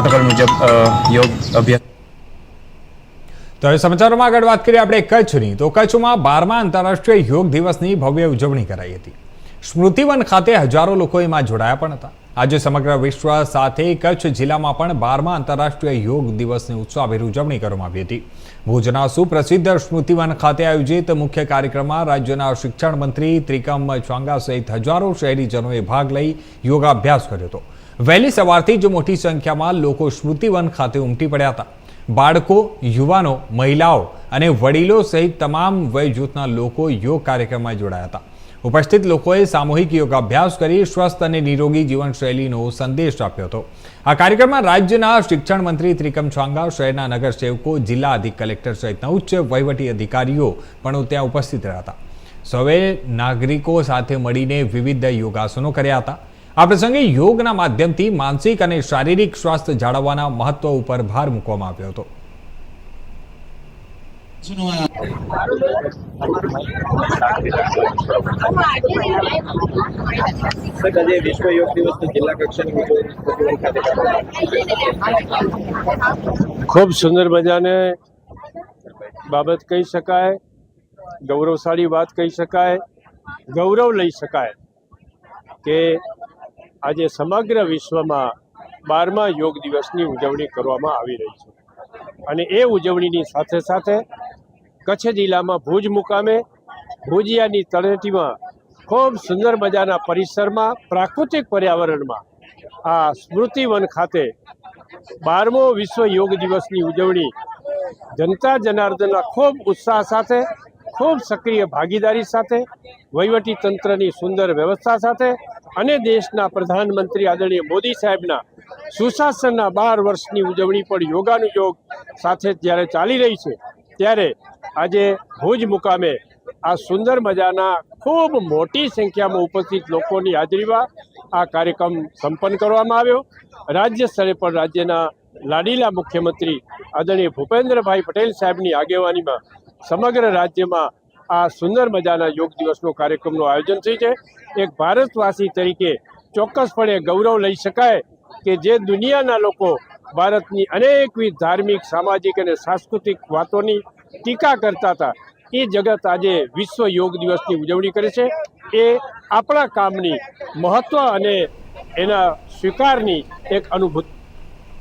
Protocol મુજબ યોગ અભ્યાસ। તો હવે સમાચારોમાં આગળ વાત કરીએ આપણે કચ્છની। તો કચ્છમાં 12મા આંતરરાષ્ટ્રીય યોગ દિવસની ભવ્ય ઉજવણી કરાઈ હતી। સ્મૃતિવન ખાતે હજારો લોકો એમાં જોડાયા પણ હતા। આજે સમગ્ર વિશ્વ સાથે કચ્છ જિલ્લામાં પણ 12મા આંતરરાષ્ટ્રીય યોગ દિવસની ઉત્સાહભેર ઉજવણી કરવામાં આવી હતી। ભુજના સુપ્રસિદ્ધ સ્મૃતિવન ખાતે આયોજિત મુખ્ય કાર્યક્રમમાં રાજ્યના શિક્ષણ મંત્રી ત્રિકમ ચાંગા સહિત હજારો શહેરીજનોએ ભાગ લઈ યોગાભ્યાસ કર્યો હતો। વહેલી સવારથી જ મોટી સંખ્યામાં લોકો સ્મૃતિવન ખાતે ઉમટી પડ્યા હતા। બાળકો, યુવાનો, મહિલાઓ અને વડીલો સહિત તમામ વય જૂથના લોકો યોગ કાર્યક્રમમાં જોડાયા હતા। ઉપસ્થિત લોકોએ સામૂહિક યોગાભ્યાસ કરી સ્વસ્થ અને નિરોગી જીવનશૈલીનો સંદેશ આપ્યો હતો। આ કાર્યક્રમમાં રાજ્યના શિક્ષણ મંત્રી ત્રિકમ ચાંગા, શહેરના નગરસેવકો, જિલ્લા અધિક કલેક્ટર સહિતના ઉચ્ચ વહીવટી અધિકારીઓ પણ ત્યાં ઉપસ્થિત રહ્યા હતા। સૌએ નાગરિકો સાથે મળીને વિવિધ યોગાસનો કર્યા હતા। આ પ્રસંગે યોગના માધ્યમથી માનસિક અને શારીરિક સ્વાસ્થ્ય જાળવવાના મહત્વ ઉપર ભાર મૂકવામાં આવ્યો હતો। વિશ્વ યોગ દિવસ જિલ્લા કક્ષાની ખૂબ સુંદર મજાને બાબત કહી શકાય, ગૌરવશાળી વાત કહી શકાય, ગૌરવ લઈ શકાય કે આજે સમગ્ર વિશ્વમાં 12મા યોગ દિવસની ઉજવણી કરવામાં આવી રહી છે। અને એ ઉજવણીની સાથે સાથે કચ્છ જિલ્લામાં ભુજ મુકામે ભુજિયાની તળેટીમાં ખૂબ સુંદર મજાના પરિસરમાં પ્રાકૃતિક પર્યાવરણમાં આ સ્મૃતિવન ખાતે 12મો વિશ્વ યોગ દિવસની ઉજવણી જનતા જનાર્દનના ખૂબ ઉત્સાહ સાથે, ખૂબ સક્રિય ભાગીદારી સાથે, વહીવટી તંત્રની સુંદર વ્યવસ્થા સાથે અને દેશના પ્રધાનમંત્રી આદરણીય મોદી સાહેબના સુશાસનના 12 વર્ષની ઉજવણી પણ યોગાનુયોગ સાથે જ્યારે ચાલી રહી છે ત્યારે આજે ભુજ મુકામે આ સુંદર મજાના ખૂબ મોટી સંખ્યામાં ઉપસ્થિત લોકોની હાજરીમાં આ કાર્યક્રમ સંપન્ન કરવામાં આવ્યો। રાજ્ય સ્તરે પણ રાજ્યના લાડીલા મુખ્યમંત્રી આદરણીય ભૂપેન્દ્રભાઈ પટેલ સાહેબની આગેવાનીમાં સમગ્ર રાજ્યમાં આ સુંદર મજાના યોગ દિવસનો કાર્યક્રમનું આયોજન થયું છે। એક ભારતવાસી તરીકે ચોક્કસપણે ગૌરવ લઈ શકાય કે જે દુનિયાના લોકો ભારતની અનેકવિધ ધાર્મિક, સામાજિક અને સાંસ્કૃતિક વાતોની ટીકા કરતા હતા એ જગત આજે વિશ્વ યોગ દિવસની ઉજવણી કરે છે। એ આપણા કામની મહત્વ અને એના સ્વીકારની એક અનુભૂતિ